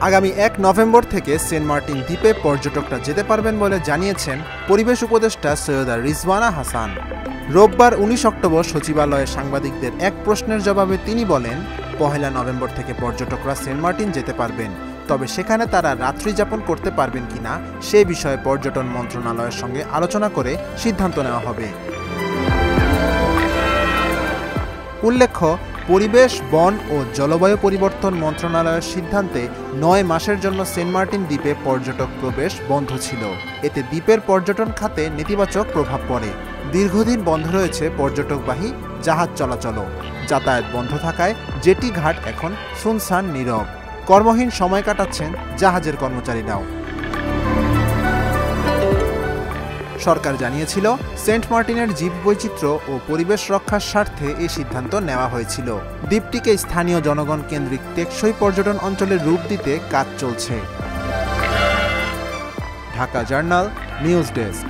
আগামী 1 নভেম্বর থেকে Saint Martin দ্বীপে পর্যটকরা যেতে পারবেন বলে জানিয়েছেন পরিবেশ উপদেষ্টা সৈয়দা রিজওয়ানা হাসান। রোববার 19 অক্টোবর সচিবালয়ে সাংবাদিকদের এক প্রশ্নের জবাবে তিনি বলেন, 1 নভেম্বর থেকে পর্যটকরা সেন্ট মার্টিন যেতে পারবেন, তবে সেখানে তারা রাত্রি যাপন করতে পারবেন কিনা সে বিষয়ে পর্যটন মন্ত্রণালয়ের সঙ্গে আলোচনা করে সিদ্ধান্ত নেওয়া হবে। উল্লেখ্য, পরিবেশ, বন ও জলবায়ু পরিবর্তন মন্ত্রণালয়ের সিদ্ধান্তে 9 মাসের জন্য সেন্ট মার্টিন দ্বীপে পর্যটক প্রবেশ বন্ধ ছিল। এতে দ্বীপের পর্যটন খাতে নেতিবাচক প্রভাব পড়ে। দীর্ঘদিন বন্ধ রয়েছে পর্যটকবাহী জাহাজ চলাচলও। যাতায়াত বন্ধ থাকায় জেটি ঘাট এখন সুনসান নীরব। কর্মহীন সময় কাটাচ্ছেন জাহাজের কর্মচারীরাও। সরকার জানিয়েছিল, সেন্ট মার্টিনের জীববৈচিত্র্য ও পরিবেশ রক্ষার স্বার্থে এই সিদ্ধান্ত নেওয়া হয়েছিল। দ্বীপটিকে স্থানীয় জনগণ কেন্দ্রিক টেকসই পর্যটন অঞ্চলের রূপ দিতে কাজ চলছে। Dhaka journal, news desk.